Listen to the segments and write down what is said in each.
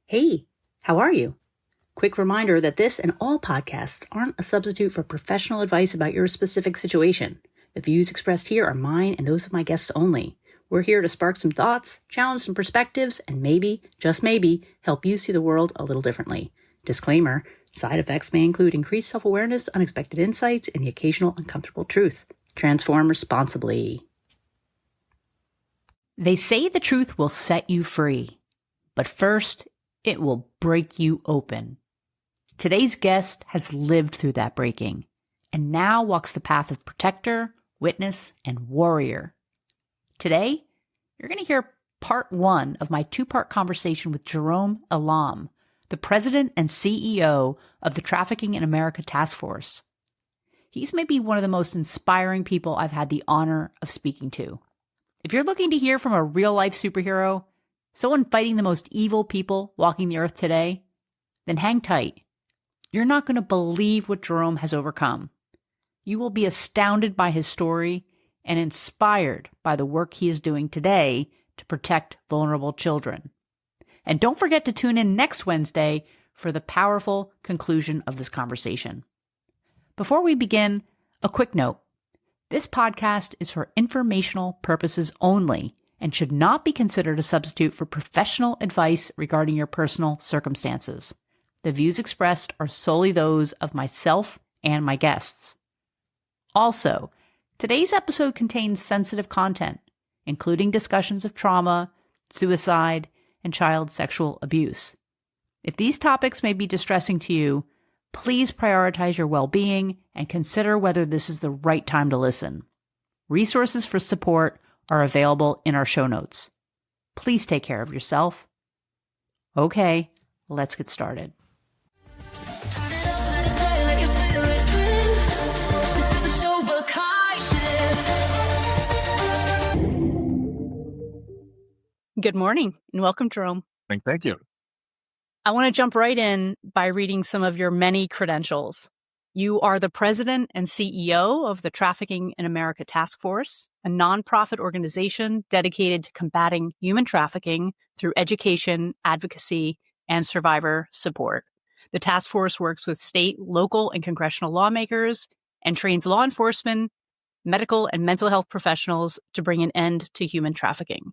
Hey, how are you? Quick reminder that this and all podcasts aren't a substitute for professional advice about your specific situation. The views expressed here are mine and those of my guests only. We're here to spark some thoughts, challenge some perspectives, and maybe, just maybe, help you see the world a little differently. Disclaimer, side effects may include increased self-awareness, unexpected insights, and the occasional uncomfortable truth. Transform responsibly. They say the truth will set you free, but first, it will break you open. Today's guest has lived through that breaking and now walks the path of protector, witness, and warrior. Today, you're going to hear part one of my two-part conversation with Jerome Elam, the president and CEO of the Trafficking in America Task Force. He's maybe one of the most inspiring people I've had the honor of speaking to. If you're looking to hear from a real-life superhero, someone fighting the most evil people walking the earth today, then hang tight. You're not going to believe what Jerome has overcome. You will be astounded by his story and inspired by the work he is doing today to protect vulnerable children. And don't forget to tune in next Wednesday for the powerful conclusion of this conversation. Before we begin, a quick note. This podcast is for informational purposes only and should not be considered a substitute for professional advice regarding your personal circumstances. The views expressed are solely those of myself and my guests. Also, today's episode contains sensitive content, including discussions of trauma, suicide, and child sexual abuse. If these topics may be distressing to you, please prioritize your well-being and consider whether this is the right time to listen. Resources for support are available in our show notes. Please take care of yourself. Okay, let's get started. Good morning and welcome, Jerome. Thank you. I want to jump right in by reading some of your many credentials. You are the president and CEO of the Trafficking in America Task Force, a nonprofit organization dedicated to combating human trafficking through education, advocacy, and survivor support. The task force works with state, local, and congressional lawmakers and trains law enforcement, medical, and mental health professionals to bring an end to human trafficking.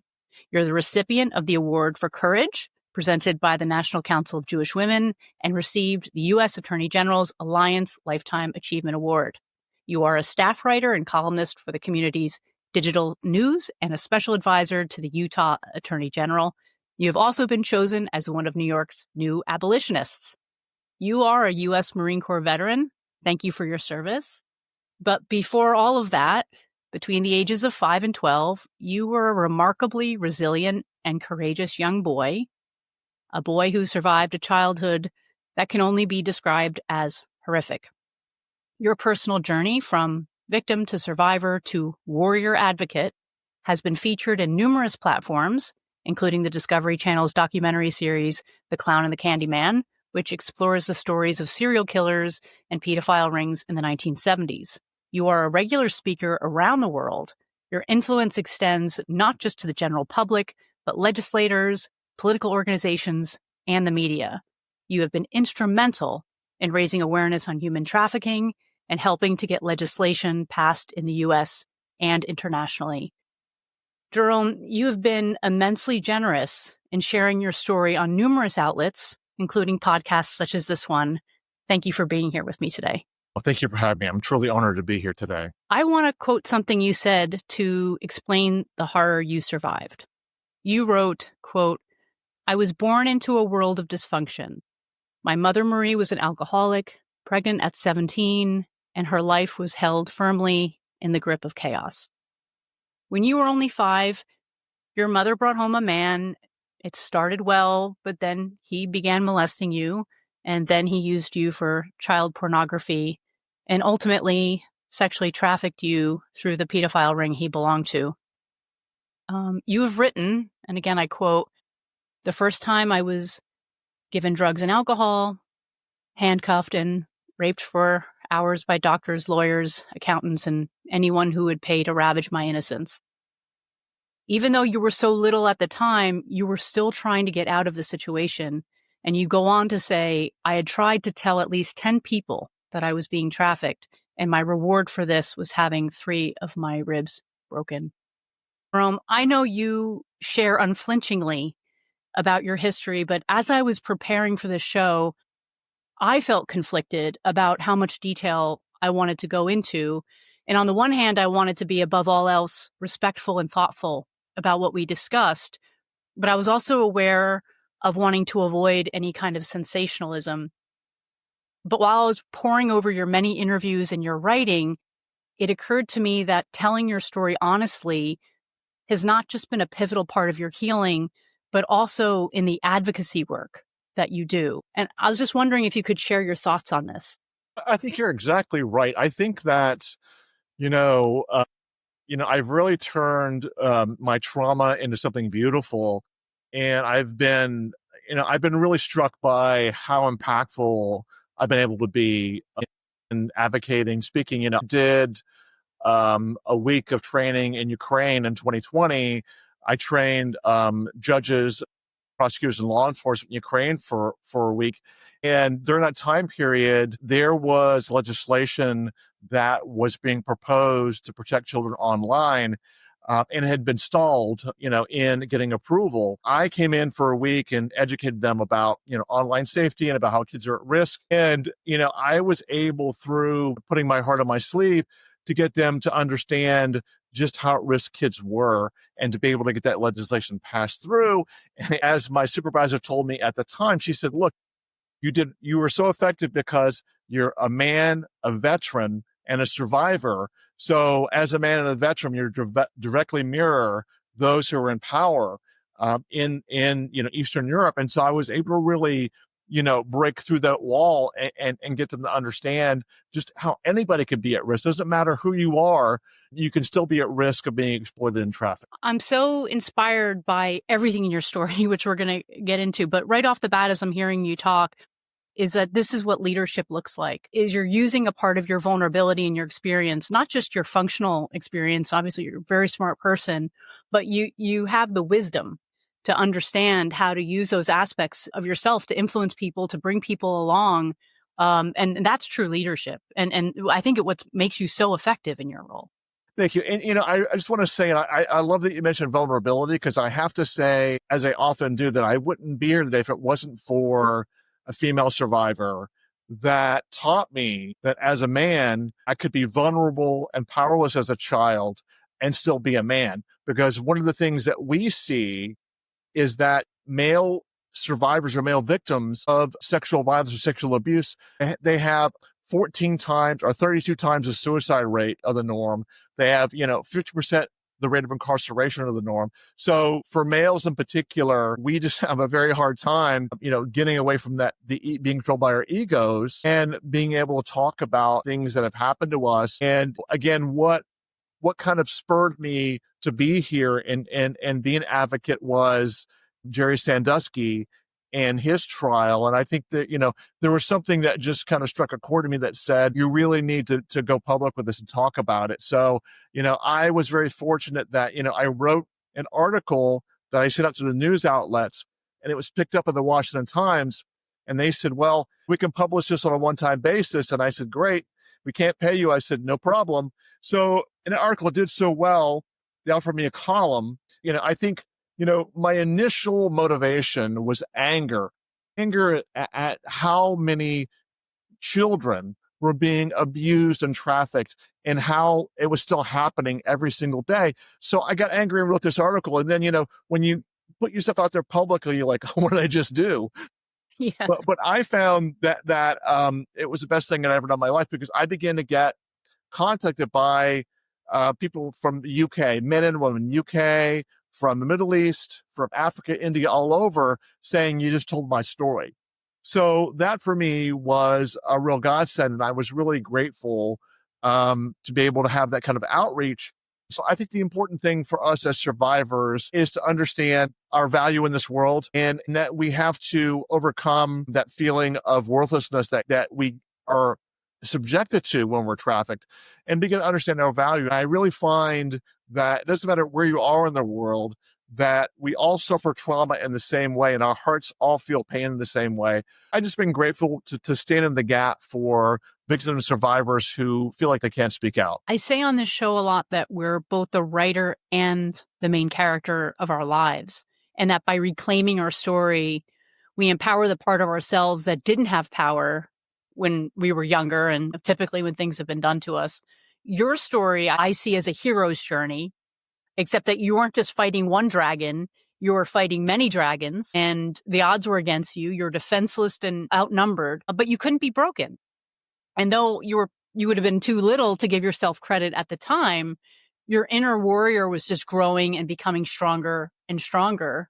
You're the recipient of the Award for Courage, presented by the National Council of Jewish Women, and received the U.S. Attorney General's Alliance Lifetime Achievement Award. You are a staff writer and columnist for the community's digital news and a special advisor to the Utah Attorney General. You have also been chosen as one of New York's new abolitionists. You are a U.S. Marine Corps veteran. Thank you for your service. But before all of that, between the ages of 5 and 12, you were a remarkably resilient and courageous young boy, a boy who survived a childhood that can only be described as horrific. Your personal journey from victim to survivor to warrior advocate has been featured in numerous platforms, including the Discovery Channel's documentary series, The Clown and the Candyman, which explores the stories of serial killers and pedophile rings in the 1970s. You are a regular speaker around the world. Your influence extends not just to the general public, but legislators, political organizations, and the media. You have been instrumental in raising awareness on human trafficking and helping to get legislation passed in the U.S. and internationally. Jerome, you have been immensely generous in sharing your story on numerous outlets, including podcasts such as this one. Thank you for being here with me today. Well, thank you for having me. I'm truly honored to be here today. I want to quote something you said to explain the horror you survived. You wrote, quote, "I was born into a world of dysfunction. My mother, Marie, was an alcoholic, pregnant at 17, and her life was held firmly in the grip of chaos. When you were only 5, your mother brought home a man. It started well, but then he began molesting you, and then he used you for child pornography, and ultimately sexually trafficked you through the pedophile ring he belonged to. You have written, and again I quote, "The first time I was given drugs and alcohol, handcuffed and raped for hours by doctors, lawyers, accountants, and anyone who would pay to ravage my innocence. Even though you were so little at the time, you were still trying to get out of the situation, And you go on to say, I had tried to tell at least 10 people that I was being trafficked, and my reward for this was having 3 of my ribs broken. Jerome, I know you share unflinchingly about your history, but as I was preparing for this show, I felt conflicted about how much detail I wanted to go into. And on the one hand, I wanted to be above all else respectful and thoughtful about what we discussed, but I was also aware of wanting to avoid any kind of sensationalism. But while I was poring over your many interviews and your writing, it occurred to me that telling your story honestly has not just been a pivotal part of your healing, but also in the advocacy work that you do. And I was just wondering if you could share your thoughts on this. I think you're exactly right. I think that, you know, I've really turned my trauma into something beautiful. And I've been really struck by how impactful I've been able to be in advocating, speaking. Did a week of training in Ukraine in 2020. I trained judges, prosecutors, and law enforcement in Ukraine for a week. And during that time period, there was legislation that was being proposed to protect children online. And it had been stalled, in getting approval. I came in for a week and educated them about, online safety and about how kids are at risk. And, I was able, through putting my heart on my sleeve, to get them to understand just how at risk kids were and to be able to get that legislation passed through. And as my supervisor told me at the time, she said, look, you were so effective because you're a man, a veteran, and a survivor. So as a man and a veteran, you directly mirror those who are in power in Eastern Europe. And so I was able to really, break through that wall and get them to understand just how anybody could be at risk. Doesn't matter who you are, you can still be at risk of being exploited in traffic. I'm so inspired by everything in your story, which we're going to get into. But right off the bat, as I'm hearing you talk, is that this is what leadership looks like, is you're using a part of your vulnerability and your experience, not just your functional experience. Obviously, you're a very smart person, but you have the wisdom to understand how to use those aspects of yourself to influence people, to bring people along. And that's true leadership. And I think what makes you so effective in your role. Thank you. And, I just want to say, and I love that you mentioned vulnerability, because I have to say, as I often do, that I wouldn't be here today if it wasn't for a female survivor that taught me that as a man, I could be vulnerable and powerless as a child and still be a man. Because one of the things that we see is that male survivors or male victims of sexual violence or sexual abuse, they have 14 times or 32 times the suicide rate of the norm. They have, 50% the rate of incarceration of the norm. So for males in particular, we just have a very hard time, getting away from that, being controlled by our egos and being able to talk about things that have happened to us. And again, what kind of spurred me to be here and be an advocate was Jerry Sandusky and his trial. And I think that, there was something that just kind of struck a chord to me that said, you really need to go public with this and talk about it. So, I was very fortunate that, I wrote an article that I sent out to the news outlets, and it was picked up in the Washington Times. And they said, well, we can publish this on a one-time basis. And I said, great. We can't pay you. I said, no problem. So an article did so well, they offered me a column. I think, my initial motivation was anger at how many children were being abused and trafficked and how it was still happening every single day. So I got angry and wrote this article. And then, when you put yourself out there publicly, you're like, what did I just do? Yeah. But I found that it was the best thing that I ever done in my life, because I began to get contacted by people from the UK, men and women, UK, from the Middle East, from Africa, India, all over, saying, you just told my story. So that for me was a real godsend. And I was really grateful to be able to have that kind of outreach. So I think the important thing for us as survivors is to understand our value in this world, and that we have to overcome that feeling of worthlessness that we are subjected to when we're trafficked, and begin to understand our value. And I really find that it doesn't matter where you are in the world, that we all suffer trauma in the same way and our hearts all feel pain in the same way. I've just been grateful to stand in the gap for victims and survivors who feel like they can't speak out. I say on this show a lot that we're both the writer and the main character of our lives, and that by reclaiming our story, we empower the part of ourselves that didn't have power when we were younger and typically when things have been done to us. Your story I see as a hero's journey, except that you weren't just fighting one dragon, you were fighting many dragons, and the odds were against you. You're defenseless and outnumbered, but you couldn't be broken. And though you would have been too little to give yourself credit at the time, your inner warrior was just growing and becoming stronger and stronger.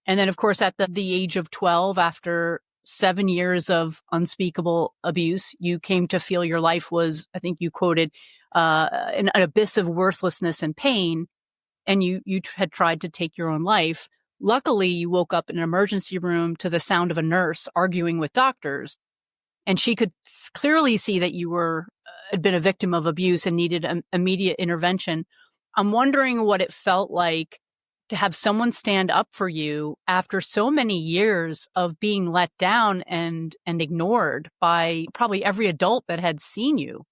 And then, of course, at the age of 12, after 7 years of unspeakable abuse, you came to feel your life was, I think you quoted, an abyss of worthlessness and pain, and you had tried to take your own life. Luckily, you woke up in an emergency room to the sound of a nurse arguing with doctors, and she could clearly see that you had been a victim of abuse and needed immediate intervention. I'm wondering what it felt like to have someone stand up for you after so many years of being let down and ignored by probably every adult that had seen you.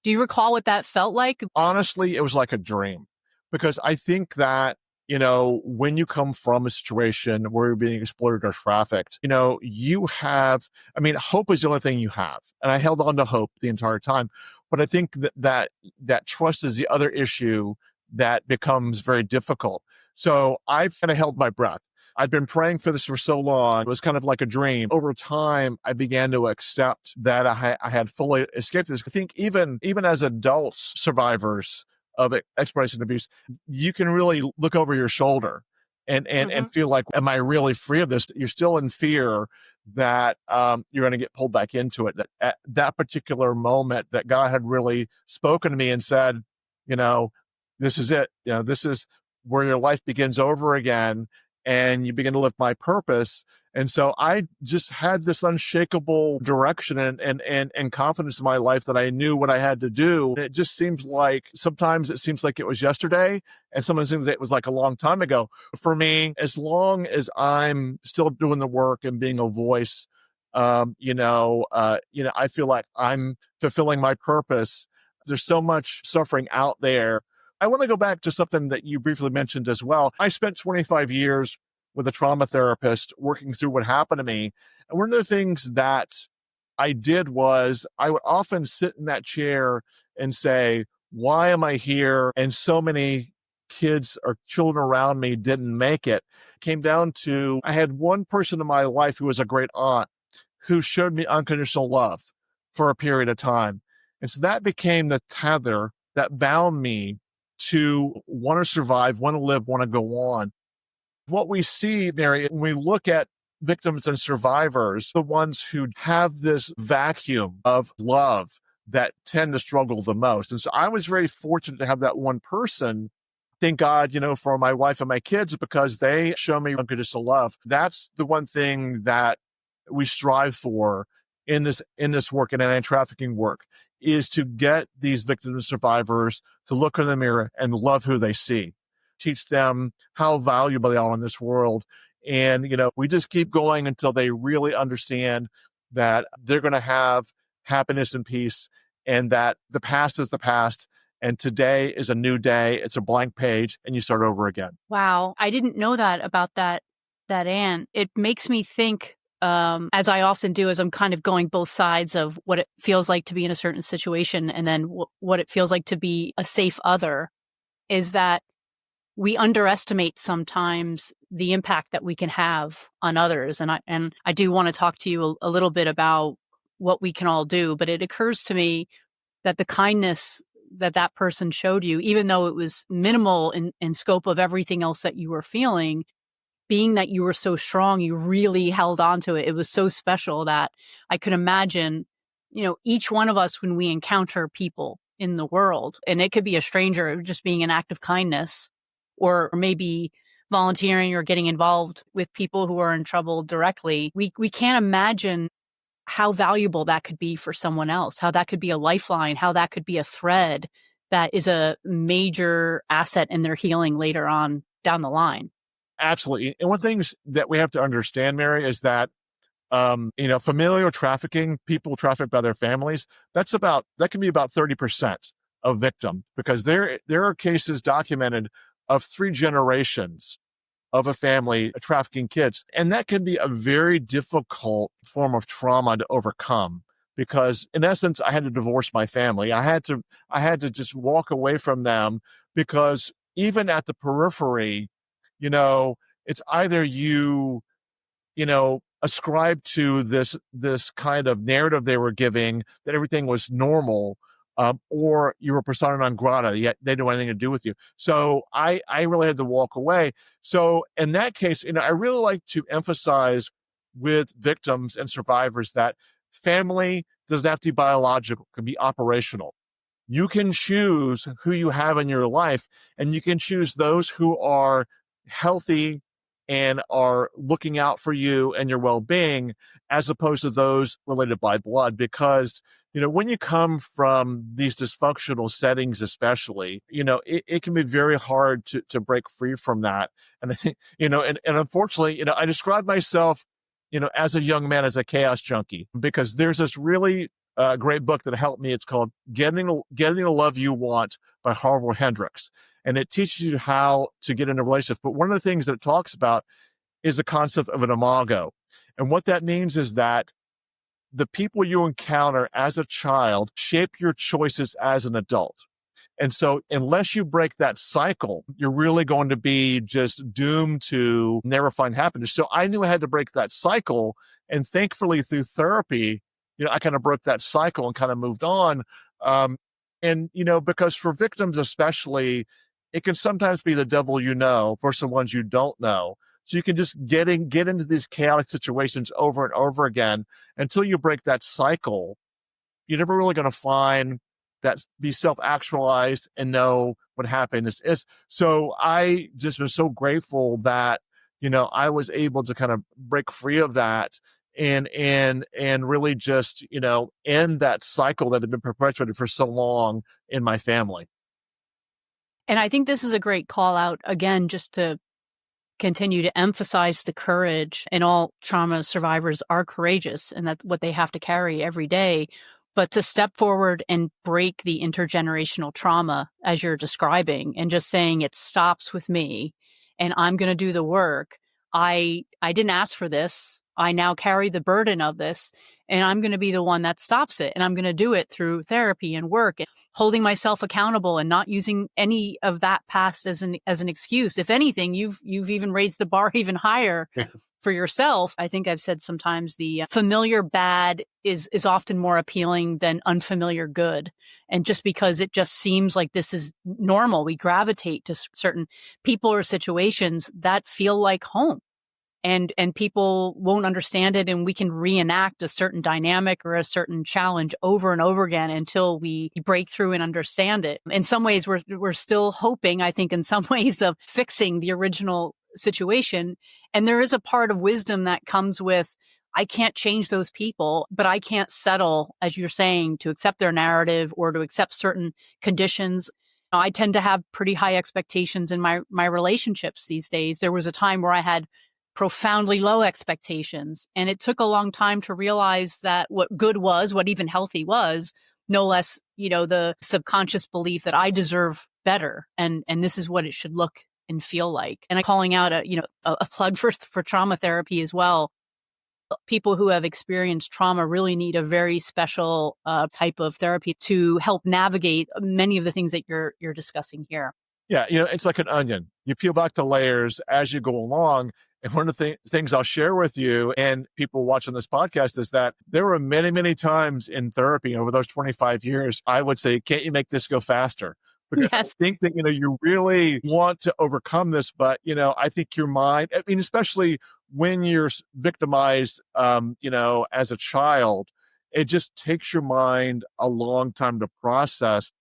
Do you recall what that felt like? Honestly, it was like a dream, because I think that, when you come from a situation where you're being exploited or trafficked, hope is the only thing you have. And I held on to hope the entire time. But I think that trust is the other issue that becomes very difficult. So I kind of held my breath. I'd been praying for this for so long. It was kind of like a dream. Over time, I began to accept that I had fully escaped this. I think even as adults, survivors of exploitation and abuse, you can really look over your shoulder and feel like, am I really free of this? You're still in fear that you're going to get pulled back into it. That at that particular moment that God had really spoken to me and said, this is it. This is where your life begins over again and you begin to live my purpose. And so I just had this unshakable direction and confidence in my life that I knew what I had to do. And it just sometimes it seems like it was yesterday, and sometimes it seems it was like a long time ago. For me, as long as I'm still doing the work and being a voice, I feel like I'm fulfilling my purpose. There's so much suffering out there. I want to go back to something that you briefly mentioned as well. I spent 25 years with a trauma therapist working through what happened to me. And one of the things that I did was I would often sit in that chair and say, why am I here? And so many kids or children around me didn't make it. It came down to, I had one person in my life who was a great aunt who showed me unconditional love for a period of time. And so that became the tether that bound me to want to survive, want to live, want to go on. What we see, Mary, when we look at victims and survivors, the ones who have this vacuum of love that tend to struggle the most. And so I was very fortunate to have that one person. Thank God, for my wife and my kids, because they show me unconditional love. That's the one thing that we strive for in this work, in anti-trafficking work, is to get these victims and survivors to look in the mirror and love who they see. Teach them how valuable they are in this world. And, we just keep going until they really understand that they're going to have happiness and peace, and that the past is the past. And today is a new day. It's a blank page, and you start over again. Wow. I didn't know that about that aunt. It makes me think, as I often do, as I'm kind of going both sides of what it feels like to be in a certain situation and then what it feels like to be a safe other, is that we underestimate sometimes the impact that we can have on others. And I do want to talk to you a little bit about what we can all do, but it occurs to me that the kindness that person showed you, even though it was minimal in scope of everything else that you were feeling, being that you were so strong, you really held on to it. It was so special that I could imagine, each one of us, when we encounter people in the world, and it could be a stranger, just being an act of kindness, or maybe volunteering or getting involved with people who are in trouble directly, we can't imagine how valuable that could be for someone else, how that could be a lifeline, how that could be a thread that is a major asset in their healing later on down the line. Absolutely. And one of the things that we have to understand, Mary, is that familial trafficking, people trafficked by their families, that can be about 30% of victims, because there are cases documented of 3 generations of a family trafficking kids. And that can be a very difficult form of trauma to overcome, because in essence, I had to divorce my family. I had to just walk away from them, because even at the periphery, it's either ascribe to this kind of narrative they were giving that everything was normal, or you were persona non grata, yet they didn't want anything to do with you. So I really had to walk away. So in that case, I really like to emphasize with victims and survivors that family doesn't have to be biological, it can be operational. You can choose who you have in your life, and you can choose those who are healthy and are looking out for you and your well-being, as opposed to those related by blood. Because, when you come from these dysfunctional settings, especially, it can be very hard to break free from that. And I think, and unfortunately, I describe myself, as a young man, as a chaos junkie, because there's this really great book that helped me. It's called Getting the Love You Want by Harvard Hendricks. And it teaches you how to get into relationships. But one of the things that it talks about is the concept of an imago. And what that means is that the people you encounter as a child shape your choices as an adult. And so unless you break that cycle, you're really going to be just doomed to never find happiness. So I knew I had to break that cycle. And thankfully, through therapy, I kind of broke that cycle and kind of moved on. Because for victims especially, it can sometimes be the devil versus the ones you don't know. So you can just get into these chaotic situations over and over again until you break that cycle. You're never really going to find that, be self-actualized and know what happiness is. So I just was so grateful that, I was able to kind of break free of that and really just, end that cycle that had been perpetuated for so long in my family. And I think this is a great call out, again, just to continue to emphasize the courage. And all trauma survivors are courageous, and that's what they have to carry every day. But to step forward and break the intergenerational trauma, as you're describing, and just saying it stops with me and I'm going to do the work. I didn't ask for this. I now carry the burden of this, and I'm going to be the one that stops it. And I'm going to do it through therapy and work and holding myself accountable and not using any of that past as an excuse. If anything, you've even raised the bar even higher for yourself. I think I've said sometimes the familiar bad is often more appealing than unfamiliar good. And just because it just seems like this is normal, we gravitate to certain people or situations that feel like home. And people won't understand it, and we can reenact a certain dynamic or a certain challenge over and over again until we break through and understand it. In some ways, we're still hoping, I think, in some ways, of fixing the original situation. And there is a part of wisdom that comes with, I can't change those people, but I can't settle, as you're saying, to accept their narrative or to accept certain conditions. I tend to have pretty high expectations in my relationships these days. There was a time where I had profoundly low expectations. And it took a long time to realize that what good was, what even healthy was, no less, the subconscious belief that I deserve better. And this is what it should look and feel like. And I'm calling out a plug for trauma therapy as well. People who have experienced trauma really need a very special type of therapy to help navigate many of the things that you're discussing here. Yeah, it's like an onion. You peel back the layers as you go along. And one of the things I'll share with you and people watching this podcast is that there were many, many times in therapy over those 25 years, I would say, can't you make this go faster? Because yes. I think that, you really want to overcome this, but, I think your mind, especially when you're victimized, as a child, it just takes your mind a long time to process.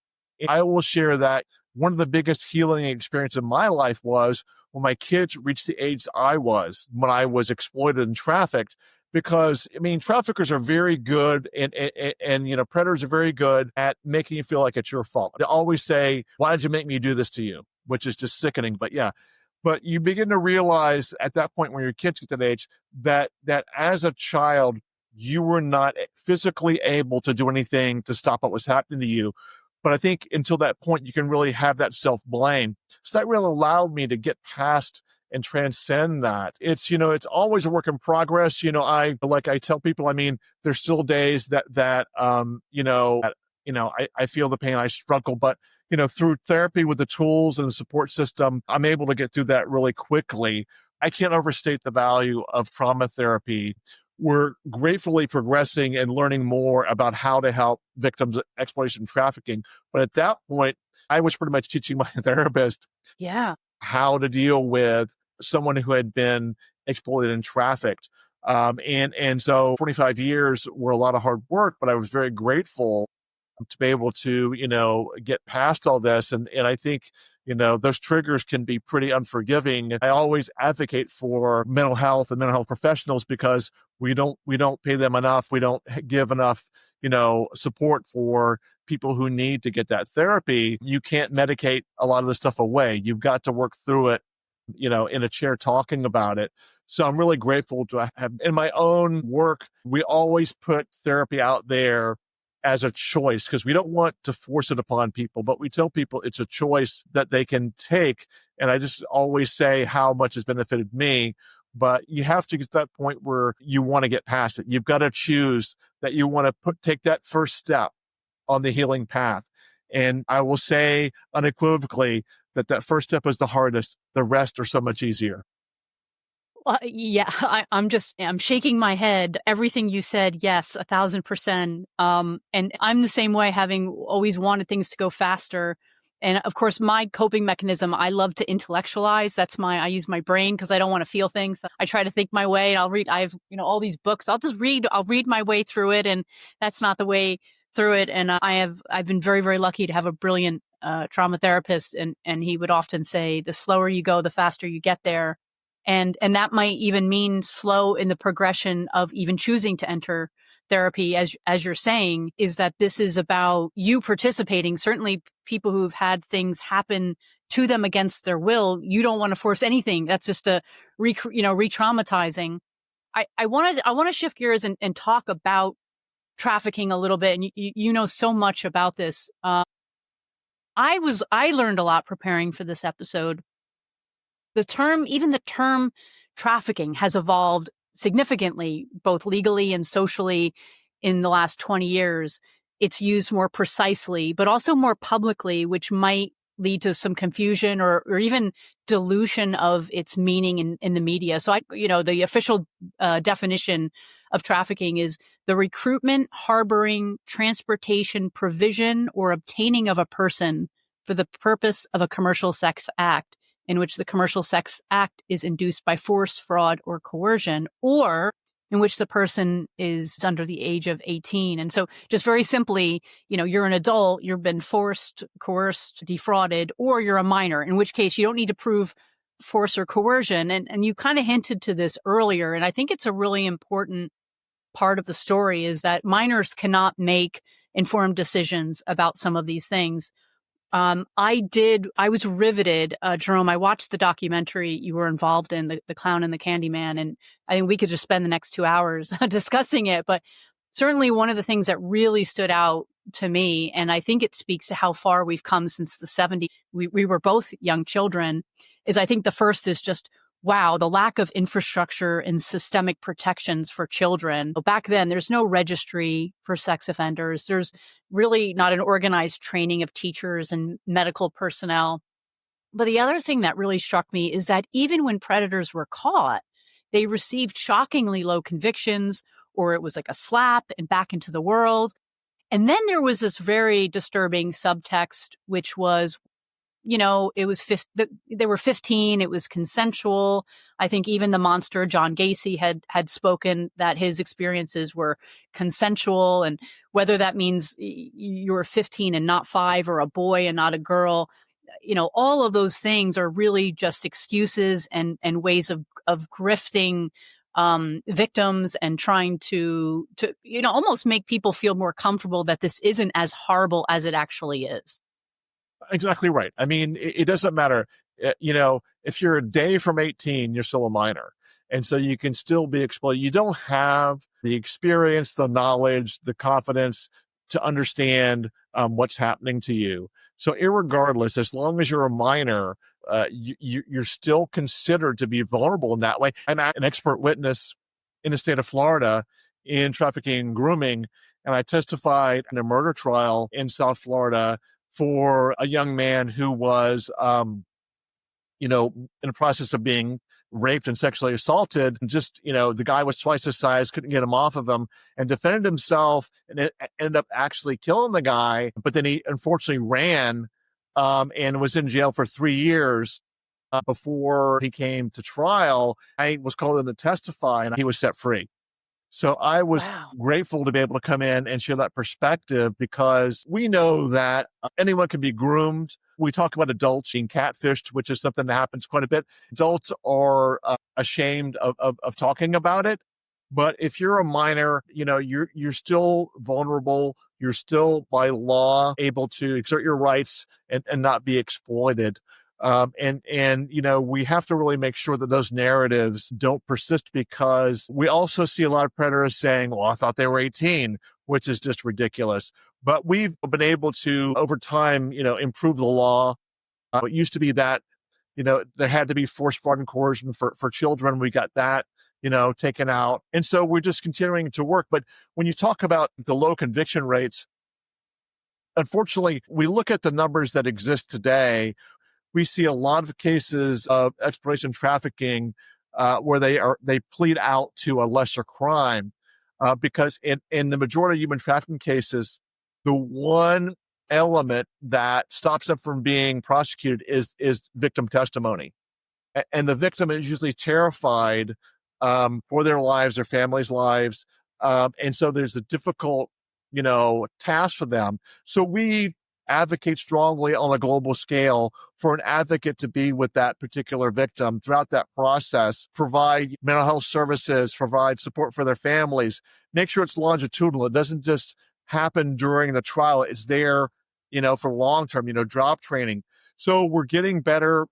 I will share that one of the biggest healing experiences in my life was when my kids reached the age I was when I was exploited and trafficked, because traffickers are very good and predators are very good at making you feel like it's your fault. They always say, why did you make me do this to you? Which is just sickening. But yeah, But you begin to realize at that point when your kids get to that age that as a child, you were not physically able to do anything to stop what was happening to you. But I think until that point, you can really have that self-blame. So that really allowed me to get past and transcend that. It's, it's always a work in progress. I tell people, there's still days that I feel the pain, I struggle, but through therapy with the tools and the support system, I'm able to get through that really quickly. I can't overstate the value of trauma therapy. We're gratefully progressing and learning more about how to help victims of exploitation and trafficking. But at that point, I was pretty much teaching my therapist how to deal with someone who had been exploited and trafficked. And so 25 years were a lot of hard work, but I was very grateful to be able to, get past all this. And I think, those triggers can be pretty unforgiving. I always advocate for mental health and mental health professionals because we don't pay them enough. We don't give enough, support for people who need to get that therapy. You can't medicate a lot of this stuff away. You've got to work through it, in a chair talking about it. So I'm really grateful to have, in my own work, we always put therapy out there as a choice because we don't want to force it upon people, but we tell people it's a choice that they can take. And I just always say how much has benefited me, but you have to get to that point where you want to get past it. You've got to choose that you want to take that first step on the healing path. And I will say unequivocally that first step is the hardest. The rest are so much easier. I'm shaking my head. Everything you said, yes, 1,000%. And I'm the same way, having always wanted things to go faster. And of course, my coping mechanism, I love to intellectualize. I use my brain because I don't want to feel things. I try to think my way. I have, all these books. I'll read my way through it. And that's not the way through it. And I've been very, very lucky to have a brilliant trauma therapist. And he would often say, the slower you go, the faster you get there. And that might even mean slow in the progression of even choosing to enter therapy, as you're saying, is that this is about you participating. Certainly people who've had things happen to them against their will, you don't want to force anything. That's just re-traumatizing. I want to shift gears and talk about trafficking a little bit. And you know so much about this. I learned a lot preparing for this episode. The term trafficking has evolved significantly, both legally and socially, in the last 20 years. It's used more precisely, but also more publicly, which might lead to some confusion or even dilution of its meaning in the media. So the official definition of trafficking is the recruitment, harboring, transportation, provision, or obtaining of a person for the purpose of a commercial sex act, in which the commercial sex act is induced by force, fraud, or coercion, or in which the person is under the age of 18. And so just very simply, you're an adult, you've been forced, coerced, defrauded, or you're a minor, in which case you don't need to prove force or coercion. And you kind of hinted to this earlier. And I think it's a really important part of the story is that minors cannot make informed decisions about some of these things. I was riveted, Jerome. I watched the documentary you were involved in, the Clown and the Candyman, and I think we could just spend the next 2 hours discussing it. But certainly one of the things that really stood out to me, and I think it speaks to how far we've come since the 70s, we were both young children, is I think the first is just, wow, the lack of infrastructure and systemic protections for children. Back then, there's no registry for sex offenders. There's really not an organized training of teachers and medical personnel. But the other thing that really struck me is that even when predators were caught, they received shockingly low convictions, or it was like a slap and back into the world. And then there was this very disturbing subtext, which was, it was they were 15. It was consensual. I think even the monster John Gacy had spoken that his experiences were consensual, and whether that means you were 15 and not 5, or a boy and not a girl, all of those things are really just excuses and ways of grifting victims and trying to almost make people feel more comfortable that this isn't as horrible as it actually is. Exactly right. I mean, it doesn't matter. if you're a day from 18, you're still a minor. And so you can still be exploited. You don't have the experience, the knowledge, the confidence to understand what's happening to you. So irregardless, as long as you're a minor, you're still considered to be vulnerable in that way. I'm an expert witness in the state of Florida in trafficking and grooming, and I testified in a murder trial in South Florida for a young man who was, in the process of being raped and sexually assaulted. And just, the guy was twice his size, couldn't get him off of him, and defended himself, and it ended up actually killing the guy. But then he unfortunately ran and was in jail for 3 years before he came to trial. I was called in to testify, and he was set free. So I was grateful to be able to come in and share that perspective, because we know that anyone can be groomed. We talk about adults being catfished, which is something that happens quite a bit. Adults are ashamed of talking about it. But if you're a minor, you're still vulnerable. You're still by law able to exert your rights and not be exploited. We have to really make sure that those narratives don't persist, because we also see a lot of predators saying, well, I thought they were 18, which is just ridiculous. But we've been able to, over time, improve the law. It used to be that, there had to be forced fraud and coercion for children. We got that, taken out. And so we're just continuing to work. But when you talk about the low conviction rates, unfortunately, we look at the numbers that exist today. We see a lot of cases of exploitation trafficking where they plead out to a lesser crime because in the majority of human trafficking cases, the one element that stops them from being prosecuted is victim testimony. And the victim is usually terrified for their lives, their families' lives. And so there's a difficult, task for them. So we advocate strongly on a global scale for an advocate to be with that particular victim throughout that process, provide mental health services, provide support for their families, make sure it's longitudinal. It doesn't just happen during the trial. It's there, for long-term, job training. So we're getting better,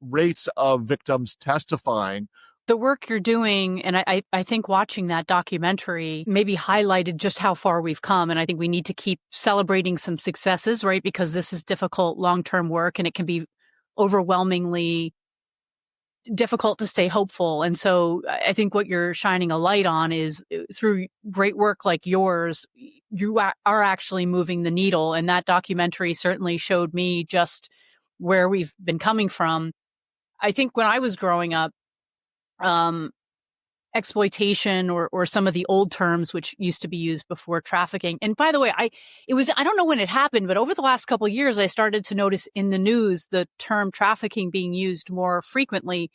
rates of victims testifying. The work you're doing, and I think watching that documentary maybe highlighted just how far we've come. And I think we need to keep celebrating some successes, right? Because this is difficult long-term work, and it can be overwhelmingly difficult to stay hopeful. And so I think what you're shining a light on is through great work like yours, you are actually moving the needle. And that documentary certainly showed me just where we've been coming from. I think when I was growing up, exploitation or some of the old terms which used to be used before trafficking. And by the way, I don't know when it happened, but over the last couple of years, I started to notice in the news the term trafficking being used more frequently.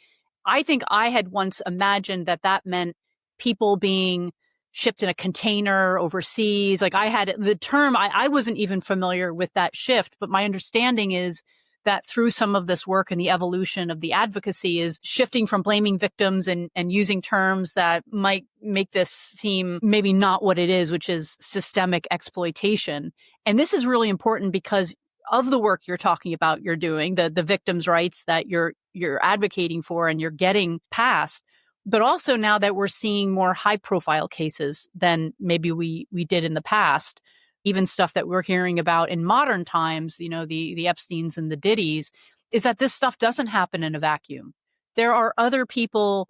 I think I had once imagined that meant people being shipped in a container overseas. Like I had the term, I wasn't even familiar with that shift, but my understanding is that through some of this work and the evolution of the advocacy is shifting from blaming victims and using terms that might make this seem maybe not what it is, which is systemic exploitation. And this is really important because of the work you're talking about, you're doing, the victims' rights that you're advocating for and you're getting passed. But also now that we're seeing more high profile cases than maybe we did in the past, even stuff that we're hearing about in modern times, the Epsteins and the Diddies, is that this stuff doesn't happen in a vacuum. There are other people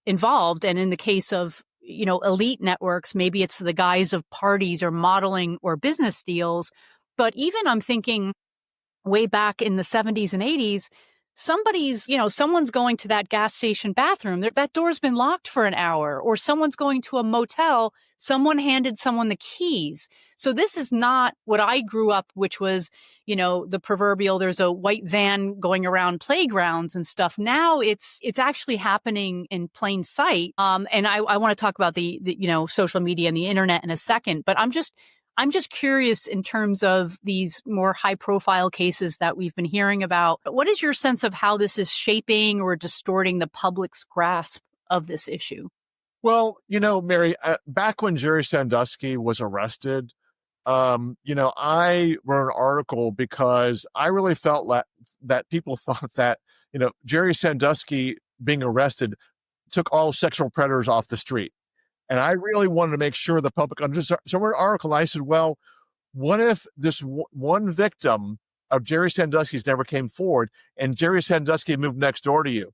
involved. And in the case of, elite networks, maybe it's the guise of parties or modeling or business deals. But even I'm thinking way back in the 70s and 80s, someone's going to that gas station bathroom. That door's been locked for an hour, or someone's going to a motel. Someone handed someone the keys. So this is not what I grew up, which was, the proverbial, there's a white van going around playgrounds and stuff. Now it's actually happening in plain sight. And I want to talk about the social media and the internet in a second, but I'm just curious in terms of these more high profile cases that we've been hearing about. What is your sense of how this is shaping or distorting the public's grasp of this issue? Well, Mary, back when Jerry Sandusky was arrested, I wrote an article because I really felt that people thought that, Jerry Sandusky being arrested took all sexual predators off the street. And I really wanted to make sure the public understood. So in an article, I said, well, what if this one victim of Jerry Sandusky's never came forward and Jerry Sandusky moved next door to you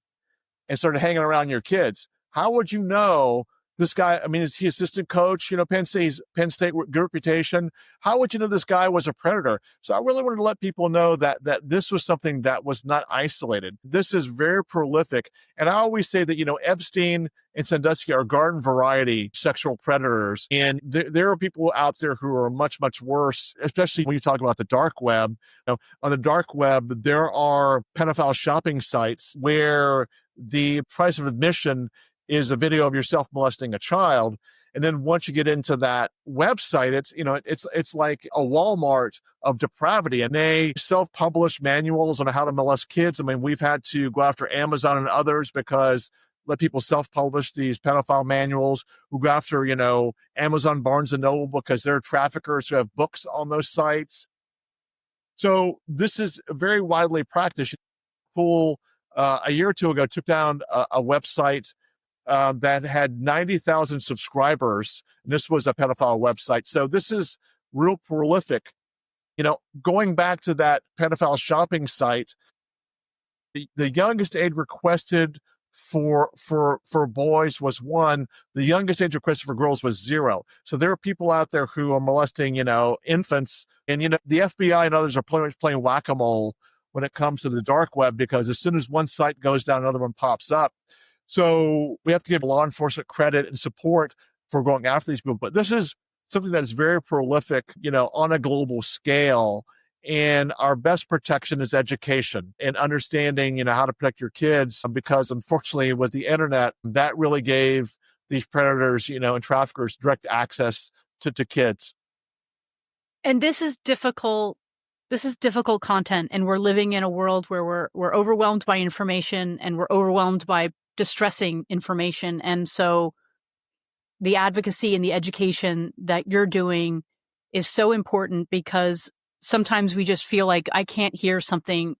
and started hanging around your kids? How would you know this guy? I mean, is he assistant coach? Penn State, good reputation. How would you know this guy was a predator? So I really wanted to let people know that this was something that was not isolated. This is very prolific. And I always say that, Epstein and Sandusky are garden variety sexual predators. And there are people out there who are much, much worse, especially when you talk about the dark web. On the dark web, there are pedophile shopping sites where the price of admission is a video of yourself molesting a child. And then once you get into that website, it's like a Walmart of depravity, and they self-publish manuals on how to molest kids. I mean, we've had to go after Amazon and others because let people self-publish these pedophile manuals. We go after, Amazon, Barnes and Noble, because they're traffickers who have books on those sites. So this is very widely practiced. A year or two ago, took down a website that had 90,000 subscribers. And this was a pedophile website. So this is real prolific. Going back to that pedophile shopping site, the youngest age requested for boys was 1. The youngest age requested for girls was 0. So there are people out there who are molesting, infants. And, the FBI and others are playing whack-a-mole when it comes to the dark web, because as soon as one site goes down, another one pops up. So we have to give law enforcement credit and support for going after these people. But this is something that is very prolific, on a global scale. And our best protection is education and understanding, how to protect your kids, because unfortunately with the internet, that really gave these predators, and traffickers direct access to kids. And this is difficult. This is difficult content. And we're living in a world where we're overwhelmed by information, and we're overwhelmed by distressing information. And so the advocacy and the education that you're doing is so important, because sometimes we just feel like I can't hear something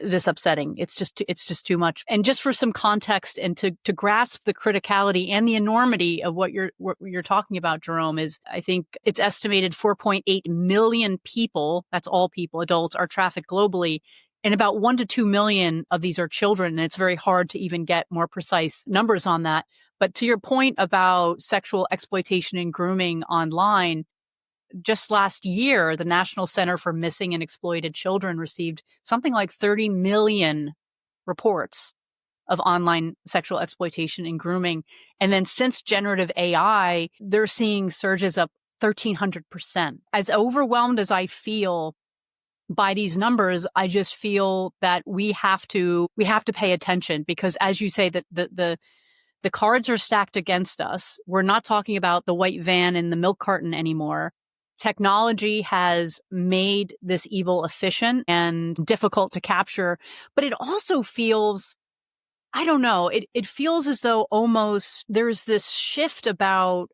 this upsetting. It's just too much. And just for some context and to grasp the criticality and the enormity of what you're talking about, Jerome, is I think it's estimated 4.8 million people, that's all people, adults, are trafficked globally. And about 1 to 2 million of these are children. And it's very hard to even get more precise numbers on that. But to your point about sexual exploitation and grooming online, just last year, the National Center for Missing and Exploited Children received something like 30 million reports of online sexual exploitation and grooming. And then since generative AI, they're seeing surges up 1,300%. As overwhelmed as I feel by these numbers, I just feel that we have to pay attention, because as you say, that the cards are stacked against us. We're not talking about the white van and the milk carton anymore. Technology has made this evil efficient and difficult to capture, but it also feels, I don't know, it feels as though almost there's this shift about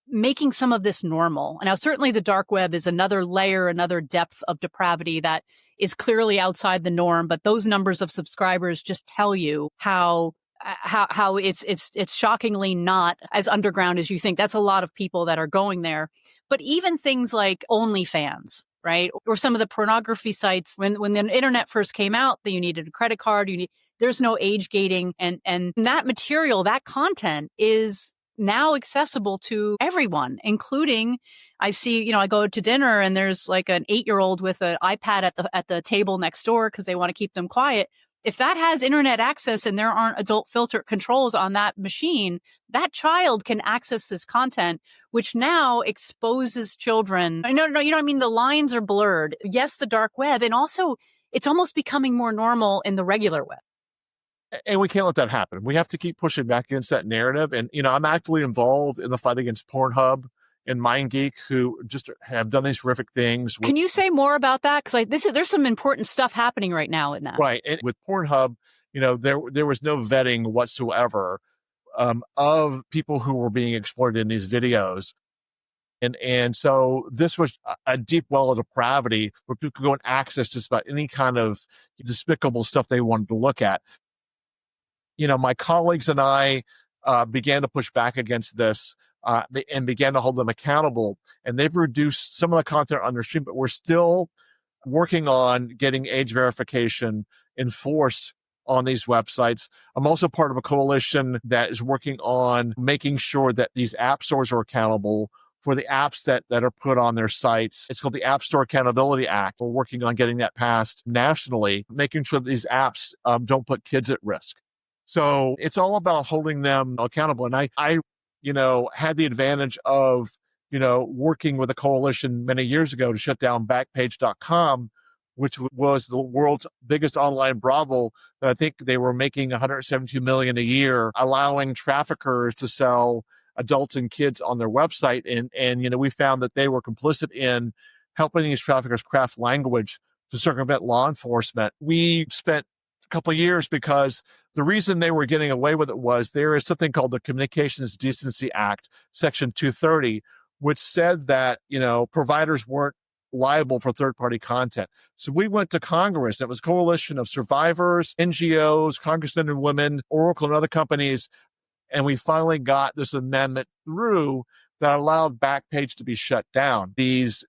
making some of this normal. And now certainly the dark web is another layer, another depth of depravity that is clearly outside the norm, but those numbers of subscribers just tell you how it's shockingly not as underground as you think. That's a lot of people that are going there. But even things like OnlyFans, right? Or some of the pornography sites, when the internet first came out, that you needed a credit card, there's no age gating. And that material, that content is now accessible to everyone, including, I see, I go to dinner and there's like an 8-year-old with an iPad at the table next door because they want to keep them quiet. If that has internet access and there aren't adult filter controls on that machine, that child can access this content, which now exposes children. No, I mean, the lines are blurred. Yes, the dark web. And also it's almost becoming more normal in the regular web. And we can't let that happen. We have to keep pushing back against that narrative. And, I'm actively involved in the fight against Pornhub and MindGeek, who just have done these horrific things. Can you say more about that? Because there's some important stuff happening right now in that. Right. And with Pornhub, there was no vetting whatsoever of people who were being exploited in these videos. And so this was a deep well of depravity where people could go and access just about any kind of despicable stuff they wanted to look at. My colleagues and I began to push back against this and began to hold them accountable. And they've reduced some of the content on their stream, but we're still working on getting age verification enforced on these websites. I'm also part of a coalition that is working on making sure that these app stores are accountable for the apps that are put on their sites. It's called the App Store Accountability Act. We're working on getting that passed nationally, making sure that these apps don't put kids at risk. So it's all about holding them accountable. And I had the advantage of, working with a coalition many years ago to shut down Backpage.com, which was the world's biggest online brothel. I think they were making $172 million a year, allowing traffickers to sell adults and kids on their website. And we found that they were complicit in helping these traffickers craft language to circumvent law enforcement. We spent a couple of years because the reason they were getting away with it was there is something called the Communications Decency Act, Section 230, which said that, providers weren't liable for third-party content. So we went to Congress. It was a coalition of survivors, NGOs, congressmen and women, Oracle and other companies. And we finally got this amendment through that allowed Backpage to be shut down. These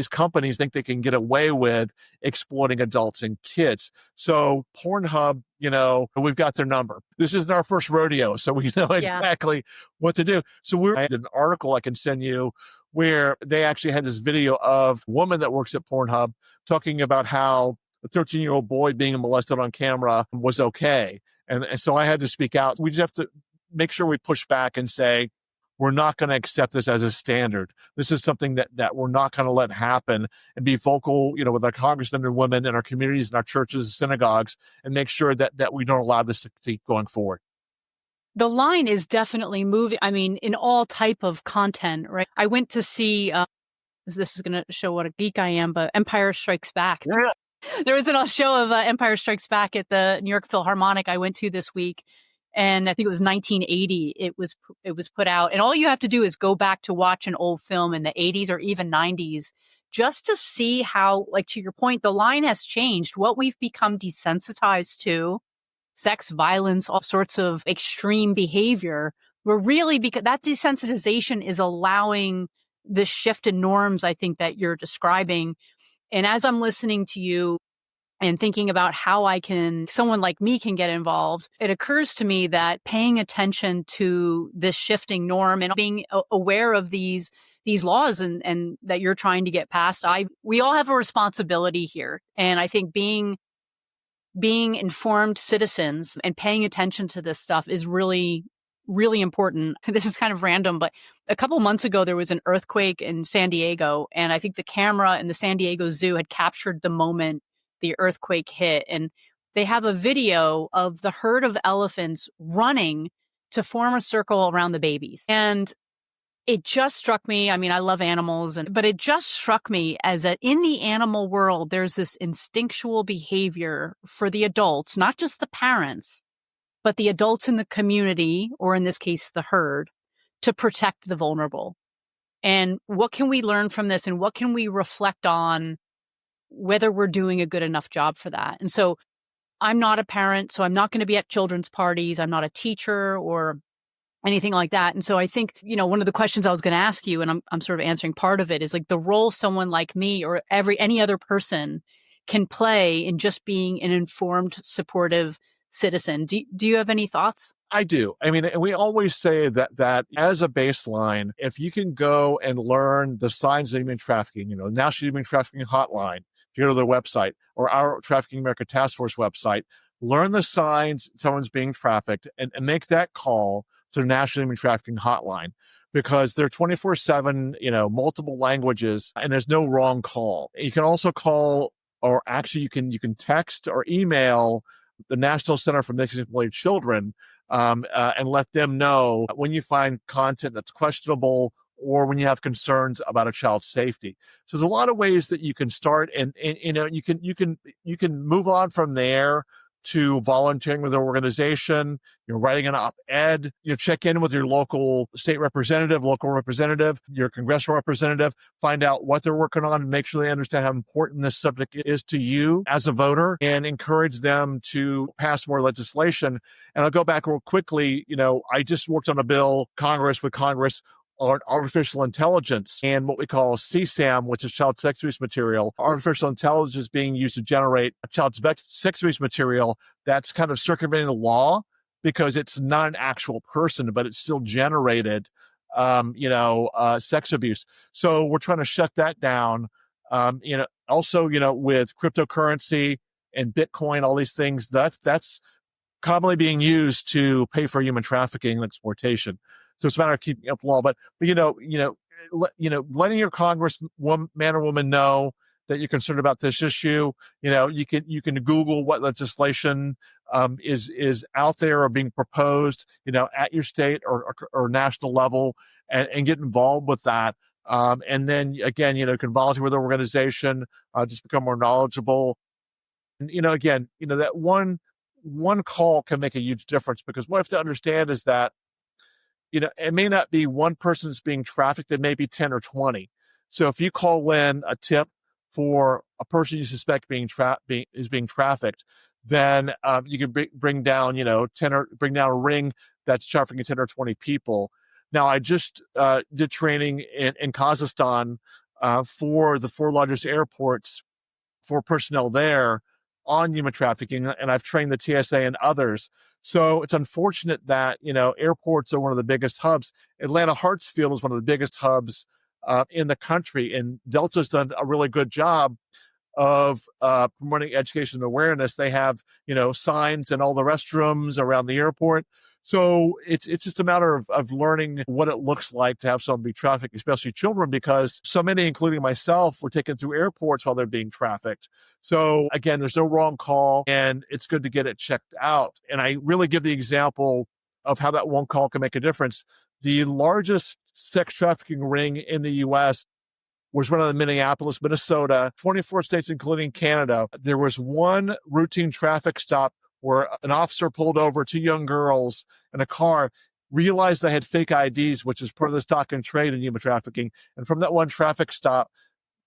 companies think they can get away with exploiting adults and kids. So Pornhub, we've got their number. This isn't our first rodeo, so we know exactly what to do. So I had an article I can send you where they actually had this video of a woman that works at Pornhub talking about how a 13-year-old boy being molested on camera was okay. And so I had to speak out. We just have to make sure we push back and say, we're not going to accept this as a standard. This is something that we're not going to let happen, and be vocal, with our congressmen and women in our communities and our churches and synagogues, and make sure that we don't allow this to keep going forward. The line is definitely moving. I mean, in all type of content, right? I went to see, this is going to show what a geek I am, but Empire Strikes Back. Yeah. There was a show of Empire Strikes Back at the New York Philharmonic I went to this week. And I think it was 1980. It was put out. And all you have to do is go back to watch an old film in the 80s or even 90s just to see how, like, to your point, the line has changed. What we've become desensitized to, sex, violence, all sorts of extreme behavior. We're really, because that desensitization is allowing this shift in norms, I think, that you're describing. And as I'm listening to you and thinking about how someone like me can get involved, it occurs to me that paying attention to this shifting norm and being aware of these laws and that you're trying to get passed, we all have a responsibility here. And I think being informed citizens and paying attention to this stuff is really, really important. This is kind of random, but a couple months ago, there was an earthquake in San Diego, and I think the camera in the San Diego Zoo had captured the moment the earthquake hit. And they have a video of the herd of elephants running to form a circle around the babies. And it just struck me. I mean, I love animals, but it just struck me as that in the animal world, there's this instinctual behavior for the adults, not just the parents, but the adults in the community, or in this case, the herd, to protect the vulnerable. And what can we learn from this? And what can we reflect on whether we're doing a good enough job for that? And so I'm not a parent, so I'm not going to be at children's parties. I'm not a teacher or anything like that. And so I think, one of the questions I was going to ask you, and I'm sort of answering part of it, is like the role someone like me or any other person can play in just being an informed, supportive citizen. Do you have any thoughts? I do. I mean, we always say that as a baseline, if you can go and learn the signs of human trafficking, National Human Trafficking Hotline, if you go to their website, or our Trafficking America Task Force website, learn the signs someone's being trafficked and make that call to the National Human Trafficking Hotline, because they're 24/7, multiple languages, and there's no wrong call. You can also call, or actually you can text or email the National Center for Missing and Exploited Children, and let them know when you find content that's questionable or when you have concerns about a child's safety. So there's a lot of ways that you can start, and you can move on from there to volunteering with their organization, you're writing an op-ed, you check in with your local state representative, local representative, your congressional representative, find out what they're working on and make sure they understand how important this subject is to you as a voter and encourage them to pass more legislation. And I'll go back real quickly. I just worked on a bill with Congress on artificial intelligence and what we call CSAM, which is child sex abuse material. Artificial intelligence being used to generate child sex abuse material that's kind of circumventing the law because it's not an actual person, but it's still generated, sex abuse. So we're trying to shut that down. Also, with cryptocurrency and Bitcoin, all these things, that's commonly being used to pay for human trafficking and exploitation. So it's a matter of keeping up the law. But letting your man or woman know that you're concerned about this issue. You can Google what legislation is out there or being proposed, at your state or national level, and get involved with that. And then again, you can volunteer with an organization, just become more knowledgeable. And that one call can make a huge difference, because what you have to understand is that it may not be one person that's being trafficked, it may be 10 or 20. So if you call in a tip for a person you suspect is being trafficked, then you can bring down, bring down a ring that's trafficking 10 or 20 people. Now, I just did training in Kazakhstan for the 4 largest airports for personnel there on human trafficking, and I've trained the TSA and others. So it's unfortunate that, airports are one of the biggest hubs. Atlanta Hartsfield is one of the biggest hubs in the country, and Delta's done a really good job of promoting education and awareness. They have, signs in all the restrooms around the airport. So it's just a matter of learning what it looks like to have someone be trafficked, especially children, because so many, including myself, were taken through airports while they're being trafficked. So again, there's no wrong call, and it's good to get it checked out. And I really give the example of how that one call can make a difference. The largest sex trafficking ring in the U.S. was run out of Minneapolis, Minnesota, 24 states, including Canada. There was one routine traffic stop where an officer pulled over 2 young girls in a car, realized they had fake IDs, which is part of the stock and trade in human trafficking. And from that one traffic stop,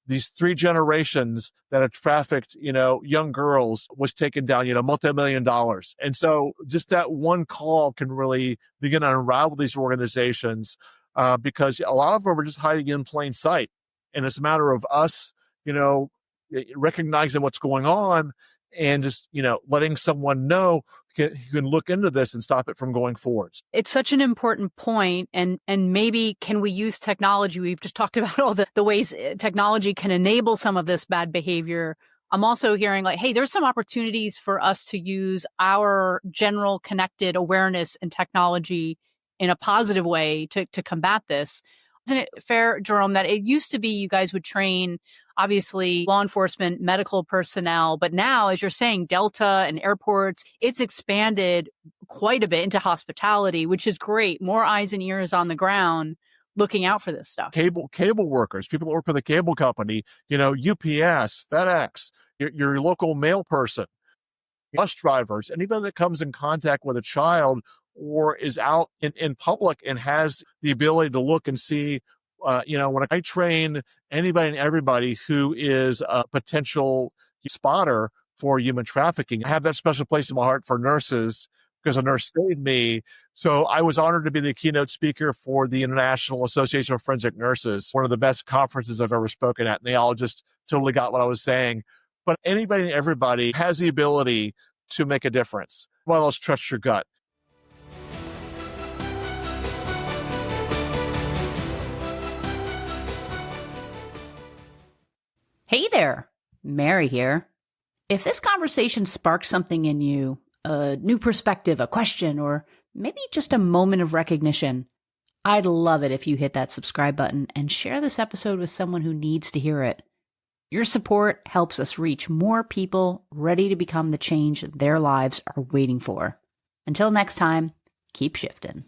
these 3 generations that had trafficked, young girls was taken down, multi-million dollars. And so just that one call can really begin to unravel these organizations because a lot of them are just hiding in plain sight. And it's a matter of us, recognizing what's going on and just, letting someone know who can look into this and stop it from going forwards. It's such an important point. And maybe can we use technology? We've just talked about all the ways technology can enable some of this bad behavior. I'm also hearing hey, there's some opportunities for us to use our general connected awareness and technology in a positive way to combat this. Isn't it fair, Jerome, that it used to be you guys would train, obviously, law enforcement, medical personnel, but now, as you're saying, Delta and airports, it's expanded quite a bit into hospitality, which is great. More eyes and ears on the ground looking out for this stuff. Cable workers, people that work for the cable company, UPS, FedEx, your local mail person, bus drivers, anybody that comes in contact with a child or is out in public and has the ability to look and see, when I train anybody and everybody who is a potential spotter for human trafficking, I have that special place in my heart for nurses because a nurse saved me. So I was honored to be the keynote speaker for the International Association of Forensic Nurses, one of the best conferences I've ever spoken at. And they all just totally got what I was saying. But anybody and everybody has the ability to make a difference. Well, let's trust your gut. Hey there, Mary here. If this conversation sparked something in you, a new perspective, a question, or maybe just a moment of recognition, I'd love it if you hit that subscribe button and share this episode with someone who needs to hear it. Your support helps us reach more people ready to become the change their lives are waiting for. Until next time, keep shifting.